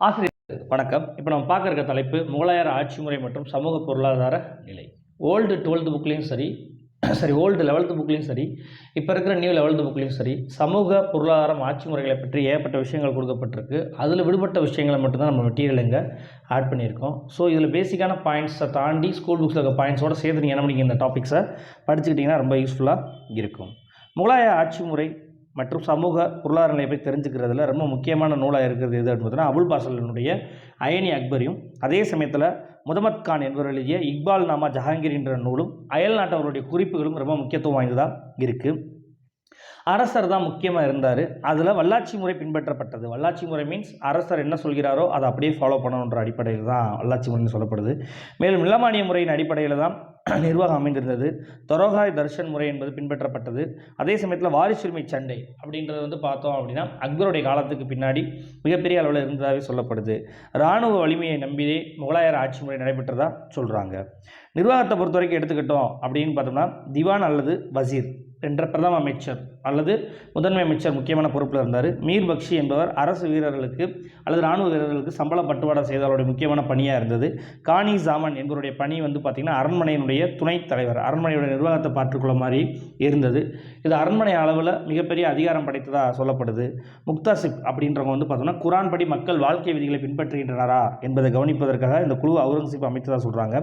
ஆசிரியர் வணக்கம். இப்போ நம்ம பார்க்க இருக்க தலைப்பு முகலாயர் ஆட்சி முறை மற்றும் சமூக பொருளாதார நிலை. ஓல்டு 12th புக்லேயும் சரி ஓல்டு 11th புக்லேயும் சரி, இப்போ இருக்கிற நியூ 11th புக்லேயும் சரி, சமூக பொருளாதாரம் ஆட்சி முறைகளை பற்றி ஏகப்பட்ட விஷயங்கள் கொடுக்கப்பட்டிருக்கு. அதில் விடுபட்ட விஷயங்களை மட்டும்தான் நம்ம மெட்டீரியல் இங்கே ஆட் பண்ணியிருக்கோம். ஸோ இதில் பேசிக்கான பாயிண்ட்ஸை தாண்டி ஸ்கூல் புக்ஸில் இருக்க பாயிண்ட்ஸோடு சேர்த்து நீங்கள் என்ன பண்ணிங்க, இந்த டாபிக்ஸை படிச்சுக்கிட்டிங்கன்னா ரொம்ப யூஸ்ஃபுல்லாக இருக்கும். முகலாய ஆட்சி முறை மற்றும் சமூக பொருளாதார நிலையை பற்றி தெரிஞ்சுக்கிறதுல ரொம்ப முக்கியமான நூலாக இருக்கிறது எது அப்படின்னு பார்த்தீங்கன்னா அபுல் பாசலினுடைய அயனி அக்பரியும், அதே சமயத்தில் முகமது கான் என்பவர் எழுதிய இக்பால் நாமா ஜஹாங்கீர் என்ற நூலும் அயல் நாட்டவருடைய குறிப்புகளும் ரொம்ப முக்கியத்துவம் வாய்ந்ததாக இருக்குது. அரசர் தான் முக்கியமாக இருந்தார். அதில் வல்லாட்சி முறை பின்பற்றப்பட்டது. வல்லாட்சி முறை மீன்ஸ் அரசர் என்ன சொல்கிறாரோ அதை அப்படியே ஃபாலோ பண்ணணுன்ற அடிப்படையில் தான் வல்லாட்சி முறைன்னு சொல்லப்படுது. மேலும் நிலமானிய முறையின் அடிப்படையில் தான் நிர்வாகம் அமைந்திருந்தது. தொரோகாய் தர்ஷன் முறை என்பது பின்பற்றப்பட்டது. அதே சமயத்தில் வாரிசுரிமை சண்டை அப்படின்றது பார்த்தோம் அப்படின்னா அக்பருடைய காலத்துக்கு பின்னாடி மிகப்பெரிய அளவில் இருந்ததாகவே சொல்லப்படுது. இராணுவ வலிமையை நம்பியே முகலாயர் ஆட்சி முறை நடைபெற்றதாக சொல்கிறாங்க. நிர்வாகத்தை பொறுத்த வரைக்கும் எடுத்துக்கிட்டோம் அப்படின்னு பார்த்தோம்னா திவான் அல்லது வசீர் என்ற பிரதம அமைச்சர் அல்லது முதன்மை அமைச்சர் முக்கியமான பொறுப்பில் இருந்தார். மீர் பக்ஷி என்பவர் அரசு வீரர்களுக்கு அல்லது இராணுவ வீரர்களுக்கு சம்பள பட்டுவாடா செய்தவருடைய முக்கியமான பணியாக இருந்தது. கானி ஜாமன் என்பவருடைய பணி பார்த்திங்கன்னா அரண்மனையினுடைய துணைத் தலைவர், அரண்மனையுடைய நிர்வாகத்தை பார்த்துக்கொள்ள மாதிரி இருந்தது. இது அரண்மனை அளவில் மிகப்பெரிய அதிகாரம் படைத்ததாக சொல்லப்படுது. முக்தாசிப் அப்படின்றவங்க பார்த்தோம்னா குரான் படி மக்கள் வாழ்க்கை விதிகளை பின்பற்றுகின்றனரா என்பதை கவனிப்பதற்காக இந்த குழு அவுரங்கசீப் அமைத்ததாக சொல்கிறாங்க.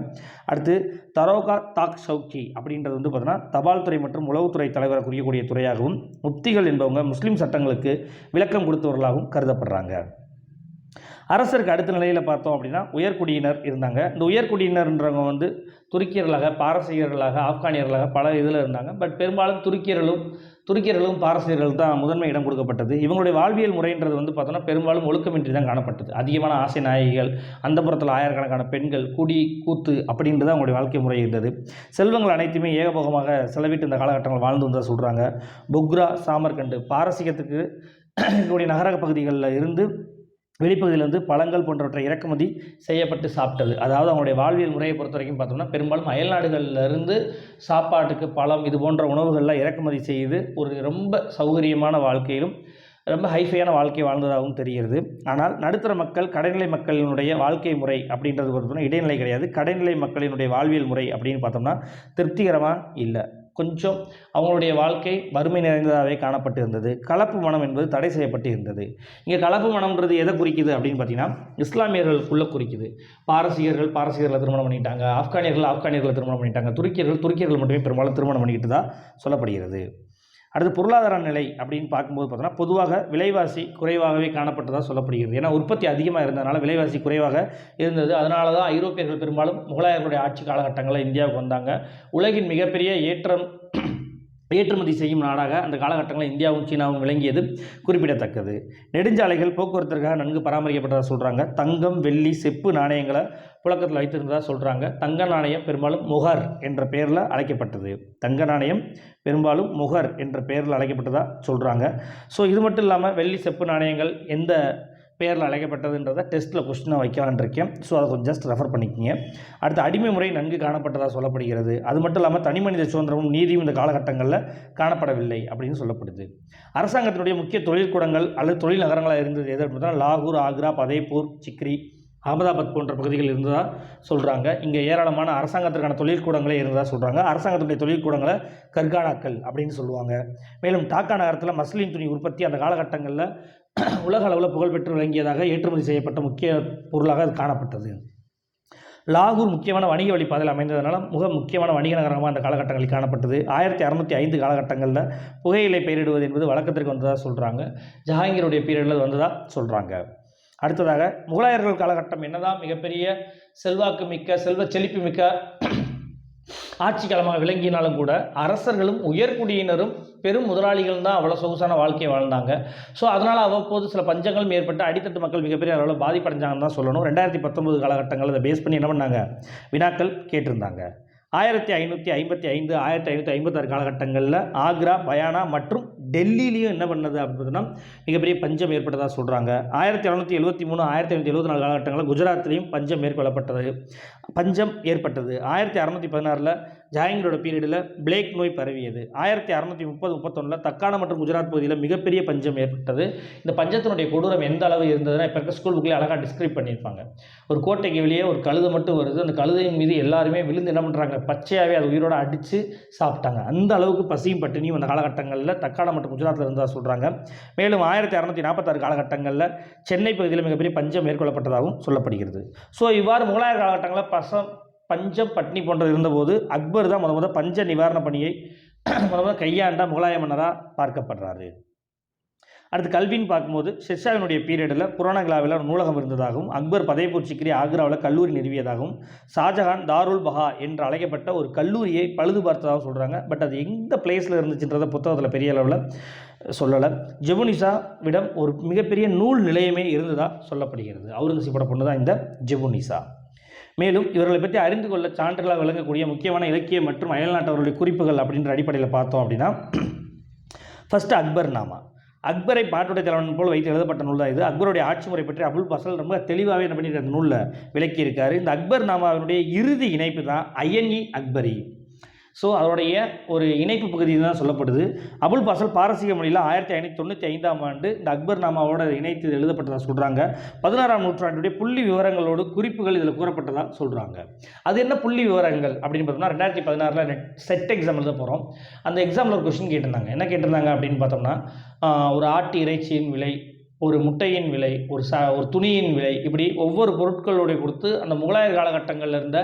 அடுத்து தரோகா தாக் சவுக்கி அப்படின்றது பார்த்தோன்னா தபால் துறை மற்றும் உளவுத்துறை தலைவரை குறிக்கக்கூடிய துறையாகவும், முப்திகள் என்பவங்க முஸ்லீம் சட்டங்களுக்கு விளக்கம் கொடுத்தவர்களாகவும் கருதப்படுறாங்க. அரசருக்கு அடுத்த நிலையில் பார்த்தோம் அப்படின்னா உயர்குடியினர் இருந்தாங்க. இந்த உயர்குடியினர்ன்றவங்க துருக்கியர்களாக, பாரசீகர்களாக, ஆப்கானியர்களாக பல இதில் இருந்தாங்க. பட் பெரும்பாலும் துருக்கியர்களும் பாரசீகர்கள் தான் முதன்மை இடம் கொடுக்கப்பட்டது. இவங்களுடைய வாழ்வியல் முறைன்றது பார்த்தோன்னா பெரும்பாலும் ஒழுக்கமின்றி தான் காணப்பட்டது. அதிகமான ஆசை நாயகிகள், அந்த புறத்தில் ஆயிரக்கணக்கான பெண்கள், குடி கூத்து அப்படின்றது அவங்களுடைய வாழ்க்கை முறை இருந்தது. செல்வங்கள் அனைத்துமே ஏகபோகமாக செலவிட்டு இந்த காலகட்டங்கள் வாழ்ந்து வந்ததாக சொல்கிறாங்க. புக்ரா, சாமர்கண்டு பாரசீகத்துக்கு என்னுடைய நகரக பகுதிகளில் இருந்து வெளிப்பகுதியிலிருந்து பழங்கள் போன்றவற்றை இறக்குமதி செய்யப்பட்டு சாப்பிட்டது. அதாவது அவங்களுடைய வாழ்வியல் முறையை பொறுத்த வரைக்கும் பார்த்தோம்னா பெரும்பாலும் அயல்நாடுகளிலிருந்து சாப்பாட்டுக்கு பழம் இது போன்ற உணவுகள்லாம் இறக்குமதி செய்து ஒரு ரொம்ப சௌகரியமான வாழ்க்கையிலும் ரொம்ப ஹைஃபையான வாழ்க்கை வாழ்ந்ததாகவும் தெரிகிறது. ஆனால் நடுத்தர மக்கள், கடைநிலை மக்களினுடைய வாழ்க்கை முறை அப்படின்றது பார்த்தோம்னா இடைநிலை கிடையாது. கடைநிலை மக்களினுடைய வாழ்வியல் முறை அப்படின்னு பார்த்தோம்னா திருப்திகரமாக இல்லை. கொஞ்சம் அவங்களுடைய வாழ்க்கை வறுமை நிறைந்ததாகவே காணப்பட்டு இருந்தது. கலப்பு மனம் என்பது தடை செய்யப்பட்டு இருந்தது. இங்கே கலப்பு மனம்ன்றது எதை குறிக்குது அப்படின்னு பார்த்தீங்கன்னா இஸ்லாமியர்களுக்குள்ளே குறிக்குது. பாரசீகர்களை திருமணம் பண்ணிட்டாங்க, ஆப்கானியர்களை திருமணம் பண்ணிட்டாங்க, துருக்கியர்கள் மட்டுமே பெரும்பாலும் திருமணம் பண்ணிக்கிட்டு தான் சொல்லப்படுகிறது. அடுத்து பொருளாதார நிலை அப்படின்னு பார்க்கும்போது பார்த்தோன்னா பொதுவாக விலைவாசி குறைவாகவே காணப்பட்டதாக சொல்லப்படுகிறது. ஏன்னா உற்பத்தி அதிகமாக இருந்ததுனால விலைவாசி குறைவாக இருந்தது. அதனால தான் ஐரோப்பியர்கள் பெரும்பாலும் முகலாயர்களுடைய ஆட்சி காலகட்டங்களில் இந்தியாவுக்கு வந்தாங்க. உலகின் மிகப்பெரிய ஏற்றுமதி செய்யும் நாடாக அந்த காலகட்டங்களில் இந்தியாவும் சீனாவும் விளங்கியது குறிப்பிடத்தக்கது. நெடுஞ்சாலைகள் போக்குவரத்திற்காக நன்கு பராமரிக்கப்பட்டதாக சொல்கிறாங்க. தங்கம், வெள்ளி, செப்பு நாணயங்களை புழக்கத்தில் வைத்திருந்ததாக சொல்கிறாங்க. தங்க நாணயம் பெரும்பாலும் முகர் என்ற பெயரில் அழைக்கப்பட்டது. சொல்கிறாங்க. ஸோ இது மட்டும் இல்லாமல் வெள்ளி, செப்பு நாணயங்கள் எந்த பேரில் அழைக்கப்பட்டதுன்றதை டெஸ்ட்டில் கொஸ்டினாக வைக்கலான் இருக்கேன். ஸோ அதை கொஞ்சம் ஜஸ்ட் ரெஃபர் பண்ணிக்கோங்க. அடுத்து அடிமை முறை நன்கு காணப்பட்டதாக சொல்லப்படுகிறது. அது மட்டும் இல்லாமல் தனி மனித சுதந்திரமும் நீதியும் இந்த காலகட்டங்களில் காணப்படவில்லை அப்படின்னு சொல்லப்படுது. அரசாங்கத்தினுடைய முக்கிய தொழிற்கூடங்கள் அல்லது தொழில் நகரங்களாக இருந்தது எது அப்படின்னா லாகூர், ஆக்ரா, பதேப்பூர், சிக்ரி, அகமதாபாத் போன்ற பகுதிகள் இருந்ததாக சொல்கிறாங்க. இங்கே ஏராளமான அரசாங்கத்திற்கான தொழிற்கூடங்களே இருந்ததாக சொல்கிறாங்க. அரசாங்கத்துடைய தொழிற்கூடங்களை கர்கானாக்கள் அப்படின்னு சொல்லுவாங்க. மேலும் டாக்கா நகரத்தில் மஸ்லின் துணி உற்பத்தி அந்த காலகட்டங்களில் உலக அளவில் புகழ்பெற்று விளங்கியதாக ஏற்றுமதி செய்யப்பட்ட முக்கிய பொருளாக அது காணப்பட்டது. லாகூர் முக்கியமான வணிக வழிபாதையில் அமைந்ததுனால முக்கியமான வணிக நகரமாக அந்த காலகட்டங்களில் காணப்பட்டது. 1605 காலகட்டங்களில் புகையிலை பயிரிடுவது என்பது வழக்கத்திற்கு வந்ததாக சொல்கிறாங்க. ஜஹாங்கீருடைய பீரியடில் வந்ததாக சொல்கிறாங்க. அடுத்ததாக முகலாயர்கள் காலகட்டம் என்னதான் மிகப்பெரிய செல்வாக்கு மிக்க செல்வ செழிப்பு மிக்க ஆட்சி காலமாக விளங்கினாலும் கூட அரசர்களும் உயர்குடியினரும் பெரும் முதலாளிகள் தான் அவ்வளோ சொகுசான வாழ்க்கையை வாழ்ந்தாங்க. ஸோ அதனால் அவ்வப்போது சில பஞ்சங்களும் ஏற்பட்டு அடித்தட்டு மக்கள் மிகப்பெரிய அளவில் பாதிப்படைஞ்சாங்கன்னு தான் சொல்லணும். 2019 காலகட்டங்களில் அதை பேஸ் பண்ணி என்ன பண்ணாங்க, வினாக்கள் கேட்டிருந்தாங்க. 1555 1556 காலகட்டங்களில் ஆக்ரா, பயானா மற்றும் டெல்லியிலையும் என்ன பண்ணது அப்படின்னா மிகப்பெரிய பஞ்சம் ஏற்பட்டதாக சொல்கிறாங்க. 1773 1774 காலகட்டங்களில் குஜராத்லேயும் பஞ்சம் ஏற்பட்டது. 1616 ஜஹாங்கீரோட பீரியடில் பிளேக் நோய் பரவியது. 1630-31 தக்கான மற்றும் குஜராத் பகுதியில் மிகப்பெரிய பஞ்சம் ஏற்பட்டது. இந்த பஞ்சத்தினுடைய கொடூரம் எந்த அளவு இருந்ததுன்னா இப்போ இருக்க ஸ்கூல் புக்கில் அழகாக டிஸ்கிரைப் பண்ணியிருப்பாங்க. ஒரு கோட்டைக்கு வெளியே ஒரு கழுதை மட்டும் வருது, அந்த கழுதையின் மீது எல்லாருமே விழுந்து என்ன பண்ணுறாங்க, பச்சையாகவே அது உயிரோடு அடித்து சாப்பிட்டாங்க. அந்த அளவுக்கு பசியும் பட்டினியும் அந்த காலகட்டங்களில் தக்கான மற்றும் குஜராத்தில் இருந்தால் சொல்கிறாங்க. மேலும் 1646 காலகட்டங்களில் சென்னை பகுதியில் மிகப்பெரிய பஞ்சம் மேற்கொள்ளப்பட்டதாகவும் சொல்லப்படுகிறது. ஸோ இவ்வாறு முகலாயர் காலகட்டங்களில் பஞ்சம் பட்டினி போன்றது இருந்தபோது அக்பர் தான் முத பஞ்ச நிவாரண பணியை முத கையாண்ட முகலாய மன்னராக பார்க்கப்படுறாரு. அடுத்து கல்வின்னு பார்க்கும்போது ஷெர்ஷாவினுடைய பீரியடில் புராணங்களாவில் நூலகம் இருந்ததாகவும் அக்பர் பதேபூர் சிக்ரி ஆக்ராவில் கல்லூரி நிறுவியதாகவும் ஷாஜஹான் தாருல் பஹா என்று அழைக்கப்பட்ட ஒரு கல்லூரியை பழுது பார்த்ததாகவும் சொல்கிறாங்க. பட் அது எந்த பிளேஸில் இருந்துச்சுன்றதை புத்தகத்தில் பெரிய அளவில் சொல்லலை. ஜெபுனிசாவிடம் ஒரு மிகப்பெரிய நூல் நிலையமே இருந்ததாக சொல்லப்படுகிறது. அவுரங்கசீப்போட பொண்ணு தான் இந்த ஜெபுனிசா. மேலும் இவர்களை பற்றி அறிந்து கொள்ள சான்றுகளாக விளங்கக்கூடிய முக்கியமான இலக்கிய மற்றும் அயல்நாட்டவர்களுடைய குறிப்புகள் அப்படின்ற அடிப்படையில் பார்த்தோம் அப்படின்னா, ஃபஸ்ட்டு அக்பர் நாமா. அக்பரை பாட்டுடைய தலைவன் போல் வைத்து எழுதப்பட்ட நூல் தான் இது. அக்பருடைய ஆட்சி முறை பற்றி அபுல் ஃபசல் ரொம்ப தெளிவாகவே என்ன பண்ணியிருக்க அந்த நூலில் விளக்கியிருக்காரு. இந்த அக்பர் நாமாவினுடைய இறுதி இணைப்பு தான் ஐஎன்இ அக்பரி. ஸோ அதோடைய ஒரு இணைப்பு பகுதி தான் சொல்லப்படுது. அபுல் ஃபசல் பாரசீக மொழியில் 1595 இந்த அக்பர் நாமாவோட இணைத்து எழுதப்பட்டதாக சொல்கிறாங்க. 16ஆம் நூற்றாண்டுடைய புள்ளி விவரங்களோடு குறிப்புகள் இதில் கூறப்பட்டதாக சொல்கிறாங்க. அது என்ன புள்ளி விவரங்கள் அப்படின்னு பார்த்தோம்னா, 2016 செட் எக்ஸாம் எழுத போகிறோம். அந்த எக்ஸாமில் ஒரு கொஸ்டின் கேட்டிருந்தாங்க. என்ன கேட்டிருந்தாங்க அப்படின்னு பார்த்தோம்னா, ஒரு ஆட்டு இறைச்சியின் விலை, ஒரு முட்டையின் விலை, ஒரு துணியின் விலை, இப்படி ஒவ்வொரு பொருட்களுடைய கொடுத்து அந்த முகலாயர் காலகட்டங்களில் இருந்த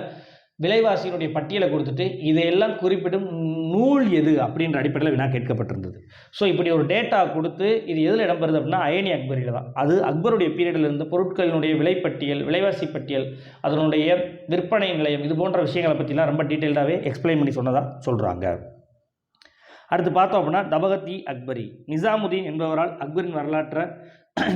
விலைவாசியினுடைய பட்டியலை கொடுத்துட்டு இதையெல்லாம் குறிப்பிடும் நூல் எது அப்படின்ற அடிப்படையில் வினா கேட்கப்பட்டிருந்தது. ஸோ இப்படி ஒரு டேட்டா கொடுத்து இது எதில் இடம்பெறுது அப்படின்னா ஐஎன்இ அக்பரியில் தான். அது அக்பருடைய பீரியடில் இருந்த பொருட்களினுடைய விலைப்பட்டியல், விலைவாசி பட்டியல், அதனுடைய விற்பனை நிலையம், இது போன்ற விஷயங்களை பற்றிலாம் ரொம்ப டீட்டெயில்டாகவே எக்ஸ்பிளைன் பண்ணி சொன்னதாக சொல்கிறாங்க. அடுத்து பார்த்தோம் அப்படின்னா தபகத்-இ அக்பரி. நிசாமுதீன் என்பவரால் அக்பரின் வரலாற்றை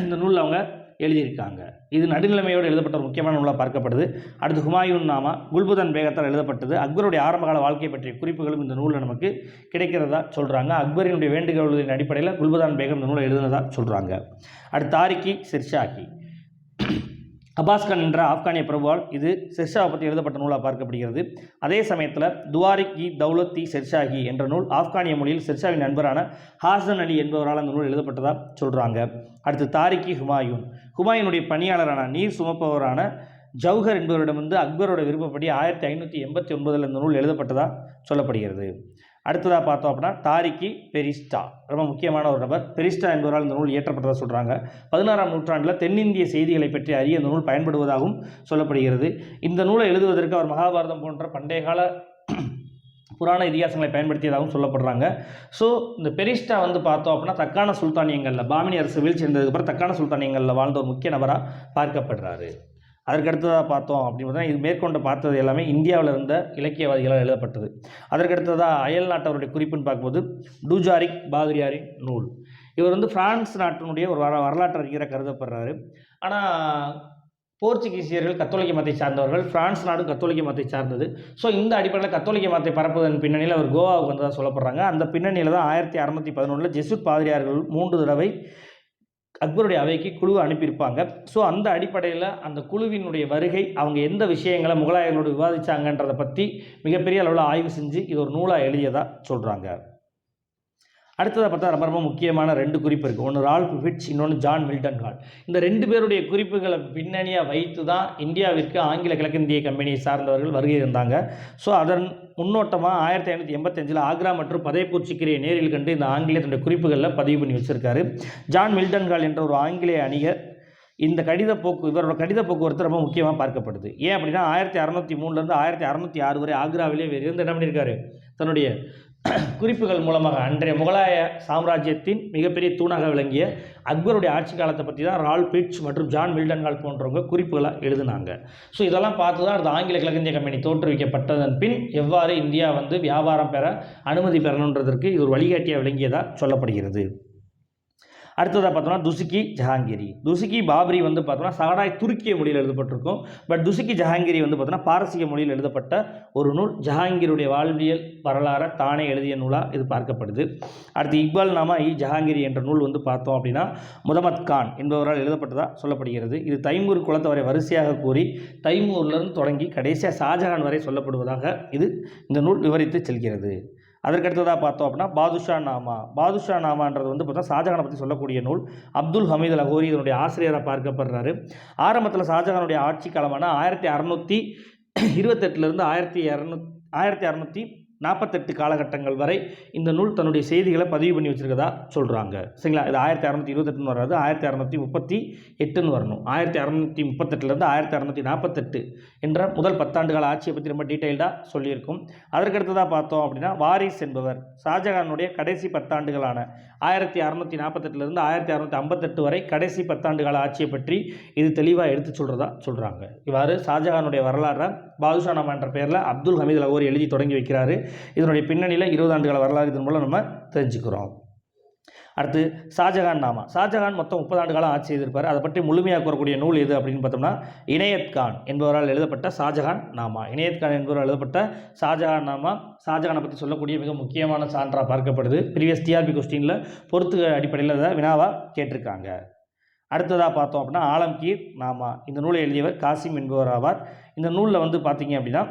இந்த நூலில் அவங்க எழுதியிருக்காங்க. இது நடுநிலைமையோடு எழுதப்பட்ட ஒரு முக்கியமான நூலாக பார்க்கப்படுது. அடுத்து ஹுமாயூன் நாமா குல்புதன் பேகத்தால் எழுதப்பட்டது. அக்பருடைய ஆரம்பகால வாழ்க்கை பற்றிய குறிப்புகளும் இந்த நூலில் நமக்கு கிடைக்கிறதா சொல்கிறாங்க. அக்பரினுடைய வேண்டுகோள்களின் அடிப்படையில் குல்புதான் பேகம் இந்த நூலை எழுதுனதா சொல்கிறாங்க. அடுத்து தாரிக்-இ ஷெர்ஷாஹி. அப்பாஸ்கான் என்ற ஆப்கானிய பிரபுவால் இது ஷெர்ஷாவை பற்றி எழுதப்பட்ட நூலாக பார்க்கப்படுகிறது. அதே சமயத்தில் துவாரிக்-இ தௌலத்-இ ஷெர்ஷாஹி என்ற நூல் ஆப்கானிய மொழியில் ஷெர்ஷாவின் நண்பரான ஹாசன் அலி என்பவரால் அந்த நூல் எழுதப்பட்டதாக சொல்கிறாங்க. அடுத்து தாரிக்-இ ஹுமாயூன். ஹுமாயூனுடைய பணியாளரான நீர் சுமப்பவரான ஜவுஹர் என்பவரிடமிருந்து அக்பரோட விருப்பப்படி 1589 இந்த நூல் எழுதப்பட்டதாக சொல்லப்படுகிறது. அடுத்ததாக பார்த்தோம் அப்படின்னா தாரிக்-இ பெரிஸ்டா, ரொம்ப முக்கியமான ஒரு நபர். பெரிஸ்டா என்பவரால் இந்த நூல் இயற்றப்பட்டதாக சொல்கிறாங்க. 16ஆம் நூற்றாண்டில் தென்னிந்திய செய்திகளை பற்றி அறிய இந்த நூல் பயன்படுவதாகவும் சொல்லப்படுகிறது. இந்த நூலை எழுதுவதற்கு அவர் மகாபாரதம் போன்ற பண்டைய கால புராண இதிகாசங்களை பயன்படுத்தியதாகவும் சொல்லப்படுறாங்க. ஸோ இந்த பெரிஸ்டா பார்த்தோம் அப்படின்னா தக்கான சுல்தானியங்களில் பாமினி அரசு வீழ்ச்சி இருந்ததுக்கப்புறம் தக்கான சுல்தானியங்களில் வாழ்ந்த ஒரு முக்கிய நபராக பார்க்கப்படுறாரு. அதற்கடுத்ததாக பார்த்தோம் அப்படின்னு இது மேற்கொண்டு பார்த்தது எல்லாமே இந்தியாவில் இருந்த இலக்கியவாதிகளால் எழுதப்பட்டது. அதற்கடுத்ததாக அயல் நாட்டவருடைய குறிப்புன்னு பார்க்கும்போது டூஜாரிக் பாதிரியாரின் நூல். இவர் பிரான்ஸ் நாட்டினுடைய ஒரு வரலாற்று அறிஞராக கருதப்படுறாரு. ஆனால் போர்ச்சுகீசியர்கள் கத்தோலிக்க மதத்தை சார்ந்தவர்கள், பிரான்ஸ் நாடு கத்தோலிக்க மதத்தை சார்ந்தது. ஸோ இந்த அடிப்படையில் கத்தோலிக்க மதத்தை பரப்புவதன் பின்னணியில் அவர் கோவாவுக்கு வந்ததாக சொல்லப்படுறாங்க. அந்த பின்னணியில் தான் 1611 ஜெசுட் பாதிரியார்கள் 3 தடவை அக்பருடைய அவைக்கு குழு அனுப்பியிருப்பாங்க. ஸோ அந்த அடிப்படையில் அந்த குழுவினுடைய வருகை, அவங்க எந்த விஷயங்களை முகலாயர்களோடு விவாதித்தாங்கன்றதை பற்றி மிகப்பெரிய அளவில் ஆய்வு செஞ்சு இது ஒரு நூலாக எழுதியதாக சொல்கிறாங்க. அடுத்ததாக பார்த்தா ரொம்ப ரொம்ப முக்கியமான 2 குறிப்பு இருக்குது. ஒன்று ரால்ஃப் ஃபிட்ச், இன்னொன்று ஜான் மில்டன் ஹால். இந்த 2 பேருடைய குறிப்புகளை பின்னணியாக வைத்து தான் இந்தியாவிற்கு ஆங்கில கிழக்கிந்திய கம்பெனியை சார்ந்தவர்கள் வருகை இருந்தாங்க. ஸோ அதன் முன்னோட்டமாக 1585 ஆக்ரா மற்றும் பதேபூர் சிக்ரியை நேரில் கண்டு இந்த ஆங்கிலேயத்தினுடைய குறிப்புகளில் பதிவு பண்ணி வச்சிருக்காரு. ஜான் மில்டன் ஹால் என்ற ஒரு ஆங்கிலேய அணியர் இந்த இவரோட கடித போக்குவரத்து ரொம்ப முக்கியமாக பார்க்கப்படுது. ஏன் அப்படின்னா 1603 1606 வரை ஆக்ராவிலே இருந்து என்ன பண்ணியிருக்காரு, தன்னுடைய குறிப்புகள் மூலமாக அன்றைய முகலாய சாம்ராஜ்யத்தின் மிகப்பெரிய தூணாக விளங்கிய அக்பருடைய ஆட்சி காலத்தை பற்றி தான் ரால்ஃப் ஃபிட்ச் மற்றும் ஜான் மில்டன் ஹால் போன்றவங்க குறிப்புகளாக எழுதினாங்க. ஸோ இதெல்லாம் பார்த்து தான் அந்த ஆங்கில கிழக்கிந்திய கம்பெனி தோற்றுவிக்கப்பட்டதன் பின் எவ்வாறு இந்தியா வியாபாரம் பெற அனுமதி பெறணுன்றதற்கு இது ஒரு வழிகாட்டியாக விளங்கியதாக சொல்லப்படுகிறது. அடுத்ததாக பார்த்தோம்னா துசுக்கி ஜஹாங்கீரி. துசுக்கி பாபரி வந்து பார்த்தோம்னா சகடாய் துருக்கிய மொழியில் எழுதப்பட்டிருக்கும். பட் துசுக்கி ஜஹாங்கீரி வந்து பார்த்தோம்னா பாரசீக மொழியில் எழுதப்பட்ட ஒரு நூல். ஜஹாங்கீருடைய வாழ்வியல் வரலாறை தானே எழுதிய நூலாக இது பார்க்கப்படுது. அடுத்து இக்பால் நாமா இ ஜஹாங்கீரி என்ற நூல் வந்து பார்த்தோம் அப்படின்னா முகமது கான் என்பவரால் எழுதப்பட்டதாக சொல்லப்படுகிறது. இது தைமூர் குலத்தவரை வரிசையாக கூறி தைமூர்லேருந்து தொடங்கி கடைசியாக ஷாஜஹான் வரை சொல்லப்படுவதாக இந்த நூல் விவரித்து செல்கிறது. அதற்கடுத்ததாக பார்த்தோம் அப்படின்னா பாதுஷா நாமா. பாதுஷா நாமான்றது வந்து பார்த்தா ஷாஜஹானை பற்றி சொல்லக்கூடிய நூல். அப்துல் ஹமீது லகோரி இதனுடைய ஆசிரியராக பார்க்கப்படுறாரு. ஆரம்பத்தில் ஷாஜஹானுடைய ஆட்சி காலமான 1628 1648 காலகட்டங்கள் வரை இந்த நூல் தன்னுடைய செய்திகளை பதிவு பண்ணி வச்சுருக்கதா சொல்கிறாங்க. சரிங்களா? இது 1628 வராது, 1638 வரணும். 1638 1648 என்ற முதல் 10 ஆண்டு கால ஆட்சியை பற்றி ரொம்ப டீட்டெயில்டாக சொல்லியிருக்கும். அதற்கடுத்ததாக பார்த்தோம் அப்படின்னா வாரிஸ் என்பவர் ஷாஜஹானுடைய கடைசி 10 ஆண்டுகளான 1648 1658 வரை கடைசி 10 ஆண்டு கால ஆட்சியை பற்றி இது தெளிவாக எடுத்து சொல்கிறாங்க. இவ்வாறு ஷாஜஹானுடைய வரலாறை பாதுஷா நாமா என்ற பெயரில் அப்துல் ஹமீது லகோரி எழுதி தொடங்கி வைக்கிறாரு. இதனுடைய பின்னணியில் 20 ஆண்டுகால வரலாறு இதன் மூலம் நம்ம தெரிஞ்சுக்கிறோம். அடுத்து ஷாஜஹான் நாமா. ஷாஜஹான் மொத்தம் 30 ஆண்டு காலம் ஆட்சி செய்திருப்பார். அதை பற்றி முழுமையாக கூறக்கூடிய நூல் எது அப்படின்னு பார்த்தோம்னா இனையத் கான் என்பவரால் எழுதப்பட்ட ஷாஜஹான் நாமா. இனையத் கான் என்பவரால் எழுதப்பட்ட ஷாஜஹான் நாமா ஷாஜஹானை பற்றி சொல்லக்கூடிய மிக முக்கியமான சான்றாக பார்க்கப்படுது. ப்ரீவியஸ் டிஆர்பி கொஸ்டினில் பொறுத்து அடிப்படையில் அதை வினாவாக கேட்டிருக்காங்க. அடுத்ததாக பார்த்தோம் அப்படின்னா ஆலம்கீர் நாமா. இந்த நூலை எழுதியவர் காசிம் என்பவர் ஆவார். இந்த நூலில் வந்து பார்த்தீங்க அப்படின்னா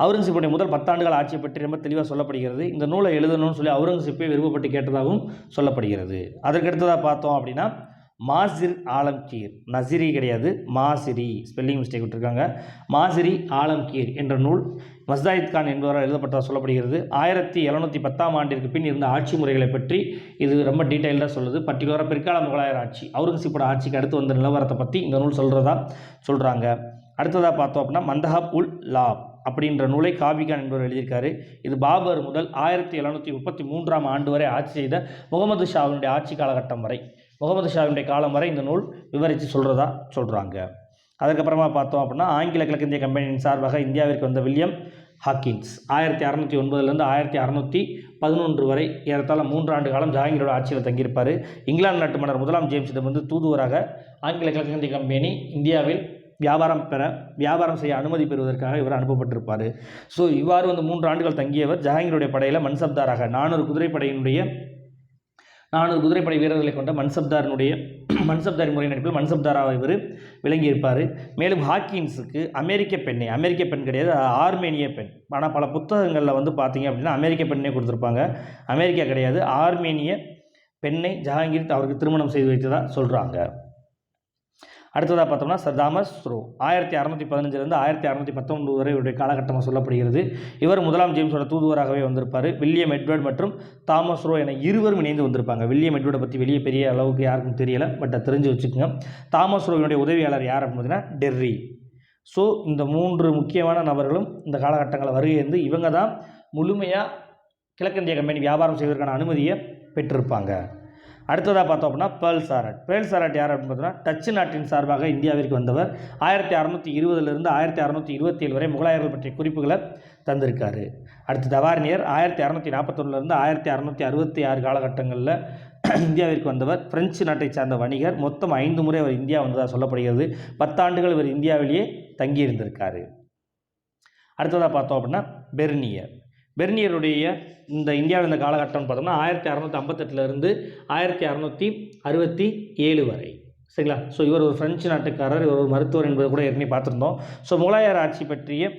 அவுரங்கசீப்புடைய முதல் 10 ஆண்டுகள் ஆட்சியை பற்றி ரொம்ப தெளிவாக சொல்லப்படுகிறது. இந்த நூலை எழுதணும்னு சொல்லி அவுரங்கசீப்பை விருப்பப்பட்டு கேட்டதாகவும் சொல்லப்படுகிறது. அதற்கடுத்ததாக பார்த்தோம் அப்படின்னா மாசிர் ஆலம்கீர். நசிரி கிடையாது, மாசிரி, ஸ்பெல்லிங் மிஸ்டேக் விட்டுருக்காங்க. மாசிரி ஆலம்கீர் என்ற நூல் மஸ்தாயித் கான் என்பவரால் எழுதப்பட்டதாக சொல்லப்படுகிறது. 1710 ஆண்டிற்கு பின் இருந்த ஆட்சி முறைகளை பற்றி இது ரொம்ப டீட்டெயில்டாக சொல்லுது. பர்டிகுலராக பிற்கால முகலாயர் ஆட்சி, அவுரங்கசீப்போட ஆட்சிக்கு அடுத்து வந்த நிலவரத்தை பற்றி இந்த நூல் சொல்கிறாங்க. அடுத்ததாக பார்த்தோம் அப்படின்னா மந்தஹப் உல் லாப் அப்படின்ற நூலை காபிகான் என்பவர் எழுதியிருக்காரு. இது பாபர் முதல் 1733 ஆண்டு வரை ஆட்சி செய்த முகமது ஷாவினுடைய ஆட்சி காலகட்டம் வரை, முகமது ஷாவினுடைய காலம் வரை இந்த நூல் விவரித்து சொல்கிறாங்க. அதுக்கப்புறமா பார்த்தோம் அப்படின்னா ஆங்கில கிழக்கிந்திய கம்பெனியின் சார்பாக இந்தியாவிற்கு வந்த வில்லியம் ஹாக்கின்ஸ் 1609 1611 வரை ஏறத்தாழ 3 ஆண்டு காலம் ஜஹாங்கீரோட ஆட்சியில் தங்கியிருப்பார். இங்கிலாந்து நாட்டு மன்னர் முதலாம் ஜேம்ஸிடம் வந்து தூதுவராக ஆங்கில கிழக்கிந்திய கம்பெனி இந்தியாவில் வியாபாரம் செய்ய அனுமதி பெறுவதற்காக இவர் அனுப்பப்பட்டிருப்பார். ஸோ இவ்வாறு வந்து 3 ஆண்டுகள் தங்கியவர் ஜஹாங்கீருடைய படையில் மன்சப்தாராக 400 குதிரைப்படை வீரர்களை கொண்ட மன்சப்தாரி முறை நடிப்பில் மன்சப்தாராக இவர் விளங்கியிருப்பார். மேலும் ஹாக்கின்ஸுக்கு அமெரிக்க பெண் கிடையாது, ஆர்மேனிய பெண். ஆனால் பல புத்தகங்களில் வந்து பார்த்தீங்க அப்படின்னா அமெரிக்க பெண்ணே கொடுத்துருப்பாங்க. அமெரிக்கா கிடையாது, ஆர்மேனிய பெண்ணை ஜஹாங்கீர் அவருக்கு திருமணம் செய்து வைத்ததாக சொல்கிறாங்க. அடுத்ததாக பார்த்தோம்னா சர் தாமஸ் ரோ 1615 1619 வரை இவருடைய காலகட்டமாக சொல்லப்படுகிறது. இவர் முதலாம் ஜேம்ஸோட தூதுவராகவே வந்திருப்பார். வில்லியம் எட்வர்ட் மற்றும் தாமஸ் ரோ என இருவரும் இணைந்து வந்திருப்பாங்க. வில்லியம் எட்வர்டை பற்றி வெளியே பெரிய அளவுக்கு யாருக்கும் தெரியலை, பட் தெரிஞ்சு வச்சுக்கோங்க. தாமஸ் ரோவினுடைய உதவியாளர் யார் அப்படின்னு பார்த்தீங்கன்னா டெர்ரி. ஸோ இந்த 3 முக்கியமான நபர்களும் இந்த காலகட்டங்களில் வருகை இவங்க தான் முழுமையாக கிழக்கிந்திய கம்பெனி வியாபாரம் செய்வதற்கான அனுமதியை பெற்றிருப்பாங்க. அடுத்ததாக பார்த்தோம் அப்படின்னா பேர்ல் சாரட் யார் அப்படின்னு பார்த்தோம்னா டச்சு நாட்டின் சார்பாக இந்தியாவிற்கு வந்தவர். 1620 1627 வரை முகலாயர்கள் பற்றிய குறிப்புகளை தந்திருக்காரு. அடுத்து தவார்னியர் 1641 1666 காலகட்டங்களில் இந்தியாவிற்கு வந்தவர். பிரெஞ்சு நாட்டை சார்ந்த வணிகர். மொத்தம் 5 முறை அவர் இந்தியா வந்ததாக சொல்லப்படுகிறது. 10 ஆண்டுகள் இவர் இந்தியாவிலேயே தங்கியிருந்திருக்காரு. அடுத்ததாக பார்த்தோம் அப்படின்னா பெர்னியருடைய இந்த இந்தியாவில் இந்த காலகட்டம்னு பார்த்தோம்னா 1658 1667 வரை. சரிங்களா? ஸோ இவர் ஒரு பிரெஞ்சு நாட்டுக்காரர், இவர் ஒரு மருத்துவர் என்பது கூட ஏற்கனவே பார்த்துருந்தோம். ஸோ முகலாயர் ஆட்சி பற்றிய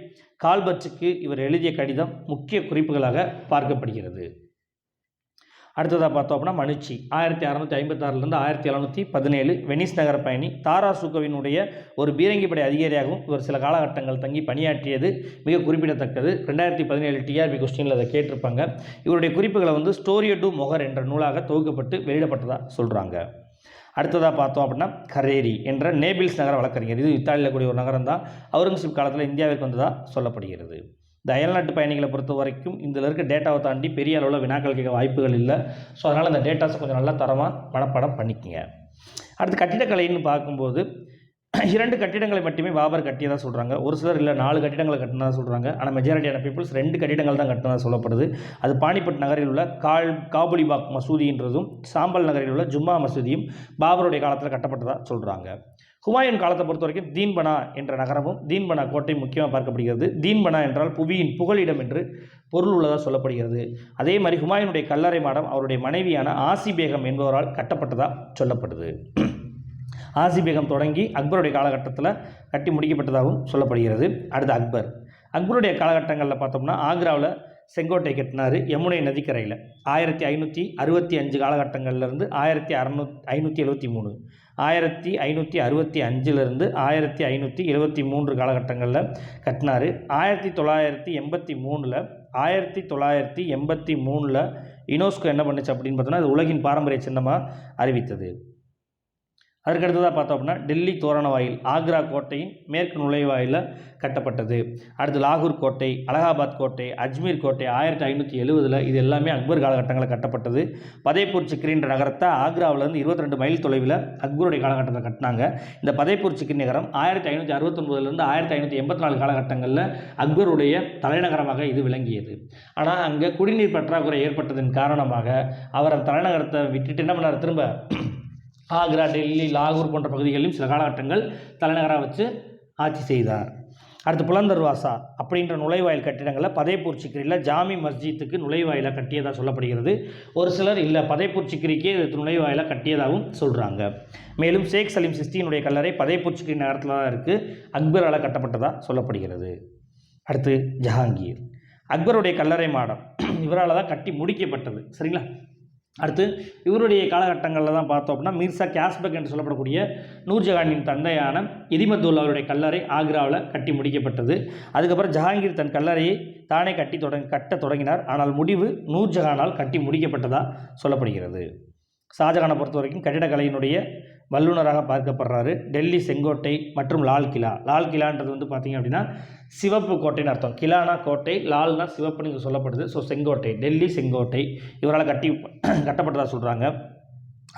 கால்பர்ச்சுக்கு இவர் எழுதிய கடிதம் முக்கிய குறிப்புகளாக பார்க்கப்படுகிறது. அடுத்ததாக பார்த்தோம் அப்படின்னா மனுச்சி 1656 1717 வெனிஸ் நகர பயணி. தாராசுகோவினுடைய ஒரு பீரங்கிப்படை அதிகாரியாகவும் இவர் சில காலகட்டங்கள் தங்கி பணியாற்றியது மிக குறிப்பிடத்தக்கது. 2017 டிஆர்பி கொஸ்டினில் அதை கேட்டிருப்பாங்க. இவருடைய குறிப்புகளை வந்து ஸ்டோரி டு மொஹர் என்ற நூலாக தொகுக்கப்பட்டு வெளியிடப்பட்டதாக சொல்கிறாங்க. அடுத்ததாக பார்த்தோம் அப்படின்னா கரேரி என்ற நேபிள்ஸ் நகர வழக்கறிஞர். இது இத்தாலியில் கூடிய ஒரு நகரம் தான். அவுரங்கசீப் காலத்தில் இந்தியாவிற்கு வந்ததாக சொல்லப்படுகிறது. இந்த அயல்நாட்டு பயணிகளை பொறுத்த வரைக்கும் இதில் இருக்க டேட்டாவை தாண்டி பெரிய அளவில் வினாக்கள் கேட்க வாய்ப்புகள் இல்லை. ஸோ அதனால் இந்த டேட்டாஸை கொஞ்சம் நல்லா தரமாக மனப்பாடம் பண்ணிக்கங்க. அடுத்து கட்டிடக்கலைன்னு பார்க்கும்போது 2 கட்டிடங்களை மட்டுமே பாபர் கட்டியதாக சொல்கிறாங்க. ஒரு சிலர் இல்லை 4 கட்டிடங்களை கட்டினதாக சொல்கிறாங்க. ஆனால் மெஜாரிட்டியான பீப்புள்ஸ் 2 கட்டிடங்கள் தான் கட்டினதாக சொல்லப்படுது. அது பானிபட் நகரில் உள்ள காபுலிபாக் மசூதின்றதும் சாம்பல் நகரில் உள்ள ஜும்மா மசூதியும் பாபருடைய காலத்தில் கட்டப்பட்டதாக சொல்கிறாங்க. ஹுமாயூன் காலத்தை பொறுத்த வரைக்கும் தீன்பனா என்ற நகரமும் தீன்பனா கோட்டை முக்கியமாக பார்க்கப்படுகிறது. தீன்பனா என்றால் புவியின் புகலிடம் என்று பொருள் உள்ளதாக சொல்லப்படுகிறது. அதே மாதிரி ஹுமாயூனுடைய கல்லறை மாடம் அவருடைய மனைவியான ஆசி பேகம் என்பவரால் கட்டப்பட்டதாக சொல்லப்படுது. ஆசி பேகம் தொடங்கி அக்பருடைய காலகட்டத்தில் கட்டி முடிக்கப்பட்டதாகவும் சொல்லப்படுகிறது. அடுத்து அக்பருடைய காலகட்டங்களில் பார்த்தோம்னா ஆக்ராவில் செங்கோட்டை கட்டினார் யமுனை நதிக்கரையில் 1565 காலகட்டங்கள்லேருந்து 1573, 1565லேருந்து 1573 காலகட்டங்களில் கட்டினார். 1983 யுனெஸ்கோ என்ன பண்ணுச்சு அப்படின்னு பார்த்தோன்னா அது உலகின் பாரம்பரிய சின்னமாக அறிவித்தது. அதற்கடுத்ததாக பார்த்தோம் அப்படின்னா டெல்லி தோரண வாயில் ஆக்ரா கோட்டையின் மேற்கு நுழைவாயிலில் கட்டப்பட்டது. அடுத்து லாகூர் கோட்டை, அலகாபாத் கோட்டை, அஜ்மீர் கோட்டை 1570 இது எல்லாமே அக்பர் காலகட்டங்களில் கட்டப்பட்டது. பதேபூர் சிக்ரின்ற நகரத்தை ஆக்ராவிலேருந்து 22 மைல் தொலைவில் அக்பருடைய காலகட்டத்தில் கட்டினாங்க. இந்த பதேபூர் சிக்ரி நகரம் 1569 1584 காலகட்டங்களில் அக்பருடைய தலைநகரமாக இது விளங்கியது. ஆனால் அங்கே குடிநீர் பற்றாக்குறை ஏற்பட்டதன் காரணமாக அவர் அந்த தலைநகரத்தை விட்டுட்டு என்ன பண்ணார், திரும்ப ஆக்ரா, டெல்லி, லாகூர் போன்ற பகுதிகளிலும் சில காலகட்டங்கள் தலைநகராக வச்சு ஆட்சி செய்தார். அடுத்து புலந்தர்வாசா அப்படின்ற நுழைவாயில் கட்டிடங்களில் பதேபூர் சிக்ரியில் ஜாமி மஸ்ஜித்துக்கு நுழைவாயிலாக கட்டியதாக சொல்லப்படுகிறது. ஒரு சிலர் இல்லை பதேபூர் சிக்ரிக்கே நுழைவாயிலாக கட்டியதாகவும் சொல்கிறாங்க. மேலும் ஷேக் சலீம் சிஸ்தியினுடைய கல்லறை பதேபூர் சிக்ரி நகரத்தில் தான் இருக்குது, அக்பரால் கட்டப்பட்டதாக சொல்லப்படுகிறது. அடுத்து ஜஹாங்கீர், அக்பருடைய கல்லறை மாடம் இவரால் தான் கட்டி முடிக்கப்பட்டது. சரிங்களா? அடுத்து இவருடைய காலகட்டங்களில் தான் பார்த்தோம் அப்படின்னா மிர்சா கேஸ்பக் என்று சொல்லப்படக்கூடிய நூர்ஜஹானின் தந்தையான இதிமத்துல்லாவுடைய கல்லறை ஆக்ராவில் கட்டி முடிக்கப்பட்டது. அதுக்கப்புறம் ஜஹாங்கீர் தன் கல்லறையை தானே கட்ட தொடங்கினார். ஆனால் முடிவு நூர்ஜஹானால் கட்டி முடிக்கப்பட்டதாக சொல்லப்படுகிறது. ஷாஜஹானை பொறுத்த வரைக்கும் கட்டிடக்கலையினுடைய வல்லுநராக பார்க்கப்படுறாரு. டெல்லி செங்கோட்டை மற்றும் லால் கிலான்றது வந்து பார்த்திங்க அப்படின்னா சிவப்பு கோட்டைன்னு அர்த்தம். கிலானா கோட்டை, லால்னா சிவப்புன்னு இங்கே சொல்லப்படுது. ஸோ செங்கோட்டை, டெல்லி செங்கோட்டை இவரால் கட்டப்பட்டதாக சொல்கிறாங்க.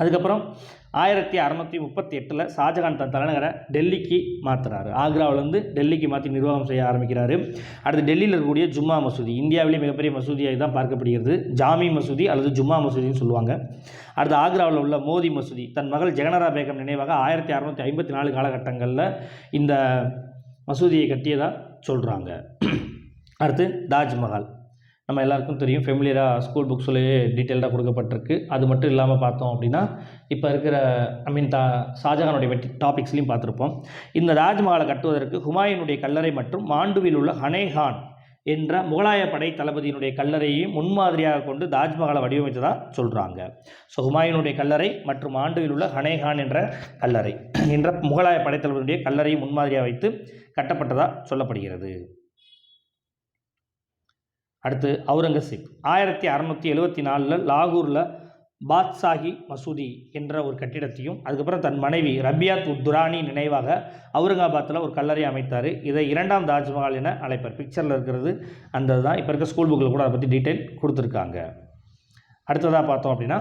அதுக்கப்புறம் 1638 ஷாஜஹான் தன் தலைநகரை டெல்லிக்கு மாற்றுறாரு. ஆக்ராவிலேருந்து டெல்லிக்கு மாற்றி நிர்வாகம் செய்ய ஆரம்பிக்கிறாரு. அடுத்து டெல்லியில் இருக்கக்கூடிய ஜும்மா மசூதி இந்தியாவிலே மிகப்பெரிய மசூதியாக தான் பார்க்கப்படுகிறது. ஜாமி மசூதி அல்லது ஜும்மா மசூதின்னு சொல்லுவாங்க. அடுத்து ஆக்ராவில் உள்ள மோதி மசூதி தன் மகள் ஜெகனரா பேகம் நினைவாக 1654 காலகட்டங்களில் இந்த மசூதியை கட்டியதாக சொல்கிறாங்க. அடுத்து தாஜ்மஹால் நம்ம எல்லாருக்கும் தெரியும், ஃபெமிலியராக ஸ்கூல் புக்ஸ்லேயே டீட்டெயில்டாக கொடுக்கப்பட்டிருக்கு. அது மட்டும் இல்லாமல் பார்த்தோம் அப்படின்னா இப்போ இருக்கிற ஷாஜஹானுடைய டாபிக்ஸ்லையும் பார்த்துருப்போம். இந்த தாஜ்மஹாலை கட்டுவதற்கு ஹுமாயூனுடைய கல்லறை மற்றும் மாண்டுவில் உள்ள ஹனேகான் என்ற முகலாய படை தளபதியினுடைய கல்லறையையும் முன்மாதிரியாக கொண்டு தாஜ்மஹாலை வடிவமைத்ததாக சொல்கிறாங்க. ஸோ ஹுமாயூனுடைய கல்லறை மற்றும் மாண்டுவில் உள்ள ஹனேகான் என்ற கல்லறை என்ற முகலாய படைத்தளபதியினுடைய கல்லறையை முன்மாதிரியாக வைத்து கட்டப்பட்டதாக சொல்லப்படுகிறது. அடுத்து அவுரங்கசீப் 1674 லாகூரில் பாத்ஷாஹி மசூதி என்ற ஒரு கட்டிடத்தையும் அதுக்கப்புறம் தன் மனைவி ரபியாத் துரானி நினைவாக அவுரங்காபாத்தில் ஒரு கல்லறை அமைத்தார். இதை 2ஆம் தாஜ்மஹால் என அழைப்பார். பிக்சரில் இருக்கிறது அந்த தான். இப்போ இருக்க ஸ்கூல் புக்கில் கூட அதை பற்றி டீட்டெயில் கொடுத்துருக்காங்க. அடுத்ததாக பார்த்தோம் அப்படின்னா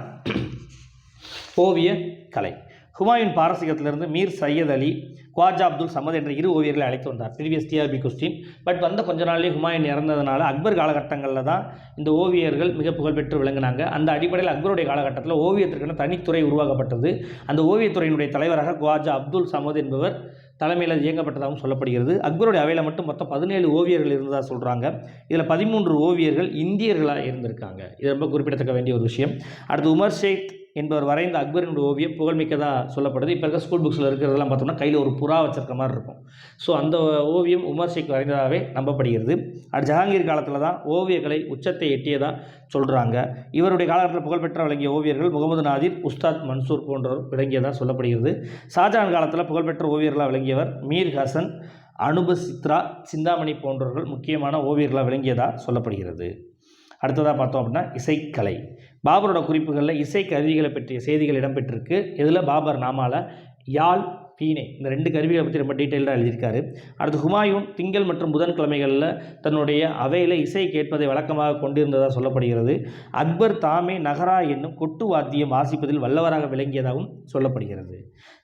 ஓவிய கலை. ஹுமாயூன் பாரசீகத்திலிருந்து மீர் சையத் அலி, குவாஜா அப்துல் சமத் என்ற 2 ஓவியர்களை அழைத்து வந்தார். Previous TRP question. பட் வந்த கொஞ்ச நாள்லேயே ஹுமாயூன் இறந்ததுனால அக்பர் காலகட்டங்களில் தான் இந்த ஓவியர்கள் மிக புகழ்பெற்று விளங்கினாங்க. அந்த அடிப்படையில் அக்பருடைய காலகட்டத்தில் ஓவியத்திற்கான தனித்துறை உருவாக்கப்பட்டது. அந்த ஓவியத்துறையினுடைய தலைவராக குவாஜா அப்துல் சமத் என்பவர் தலைமையில் இயங்கப்பட்டதாகவும் சொல்லப்படுகிறது. அக்பருடைய அவையில் மட்டும் மொத்தம் 17 ஓவியர்கள் இருந்ததாக சொல்கிறாங்க. இதில் 13 ஓவியர்கள் இந்தியர்களாக இருந்திருக்காங்க. இது ரொம்ப குறிப்பிடத்தக்க வேண்டிய ஒரு விஷயம். அடுத்து உமர் ஷேக் என்பவர் வரைந்த அக்பரினுடைய ஓவியம் புகழ்மிக்கதாக சொல்லப்படுது. இப்போ இருக்க ஸ்கூல் புக்ஸில் இருக்கிறதெல்லாம் பார்த்தோம்னா கையில் ஒரு புறா வச்சிருக்க மாதிரி இருக்கும். ஸோ அந்த ஓவியம் உமர் ஷேக் வரைந்ததாகவே நம்பப்படுகிறது. அடுத்து ஜஹாங்கீர் காலத்தில் தான் ஓவியக்கலை உச்சத்தை எட்டியதாக சொல்கிறாங்க. இவருடைய காலகட்டத்தில் புகழ்பெற்ற விளங்கிய ஓவியர்கள் முகமது நாதிர், உஸ்தாத் மன்சூர் போன்றவர் விளங்கியதாக சொல்லப்படுகிறது. ஷாஜஹான் காலத்தில் புகழ்பெற்ற ஓவியர்களாக விளங்கியவர் மீர் ஹசன், அனுப சித்ரா, சிந்தாமணி போன்றவர்கள் முக்கியமான ஓவியர்களாக விளங்கியதாக சொல்லப்படுகிறது. அடுத்ததாக பார்த்தோம் அப்படின்னா இசைக்கலை. பாபரோட குறிப்புகளில் இசை கருவிகளை பற்றிய செய்திகள் இடம்பெற்றிருக்கு. இதில் பாபர் நாமாவில் யாழ், பீனே, இந்த 2 கருவிகளை பற்றி ரொம்ப டீட்டெயில்டாக எழுதியிருக்காரு. அடுத்து ஹுமாயூன் திங்கள் மற்றும் புதன்கிழமைகளில் தன்னுடைய அவையில் இசை கேட்பதை வழக்கமாக கொண்டிருந்ததாக சொல்லப்படுகிறது. அக்பர் தாமே நகரா என்னும் கொட்டு வாத்தியம் வாசிப்பதில் வல்லவராக விளங்கியதாகவும் சொல்லப்படுகிறது.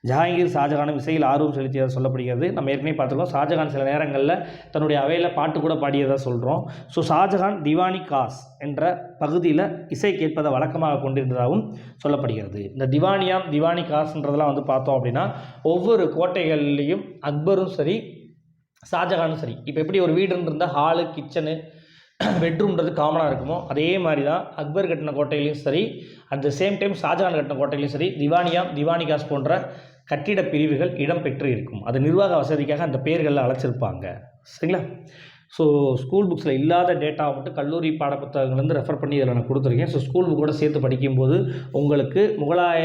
ஜஹாங்கீர் ஷாஜகானும் இசையில் ஆர்வம் செலுத்தியதாக சொல்லப்படுகிறது. நம்ம ஏற்கனவே பார்த்துருக்கோம், ஷாஜகான் சில நேரங்களில் தன்னுடைய அவையில் பாட்டு கூட பாடியதாக சொல்கிறோம். ஸோ ஷாஜகான் திவானி காஸ் என்ற பகுதியில் இசை கேட்பதை வழக்கமாக கொண்டிருந்ததாகவும் சொல்லப்படுகிறது. இந்த திவானி காஸ்ன்றதெல்லாம் வந்து பார்த்தோம் அப்படின்னா ஒவ்வொரு கோட்டைகள்லேயும் அக்பரும் சரி ஷாஜகானும் சரி, இப்போ எப்படி ஒரு வீடுன்னு இருந்தால் ஹாலு கிச்சனு பெட்ரூம்ன்றது காமனாக இருக்குமோ அதே மாதிரி தான் அக்பர் கட்டின கோட்டையிலையும் சரி, at the same time Shahjahan கட்டின கோட்டையிலையும் சரி திவானி காஸ் போன்ற கட்டிட பிரிவுகள் இடம்பெற்று இருக்கும். அது நிர்வாக வசதிக்காக அந்த பெயர்களில் அழைச்சிருப்பாங்க. சரிங்களா? ஸோ ஸ்கூல் புக்ஸில் இல்லாத டேட்டாவை மட்டும் கல்லூரி பாடப்புத்தகங்கள்லேருந்து ரெஃபர் பண்ணி இதில் நான் கொடுத்துருக்கேன். ஸோ ஸ்கூல் புக்கோட சேர்த்து படிக்கும்போது உங்களுக்கு முகலாய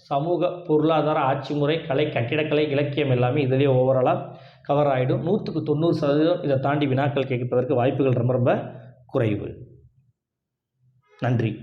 சமூக பொருளாதார ஆட்சி முறை, கலை, கட்டிடக்கலை, இலக்கியம் எல்லாமே இதிலேயே ஓவராலாக கவர் ஆகிடும். 100க்கு 90% இதை தாண்டி வினாக்கள் கேட்பதற்கு வாய்ப்புகள் ரொம்ப ரொம்ப குறைவு. நன்றி.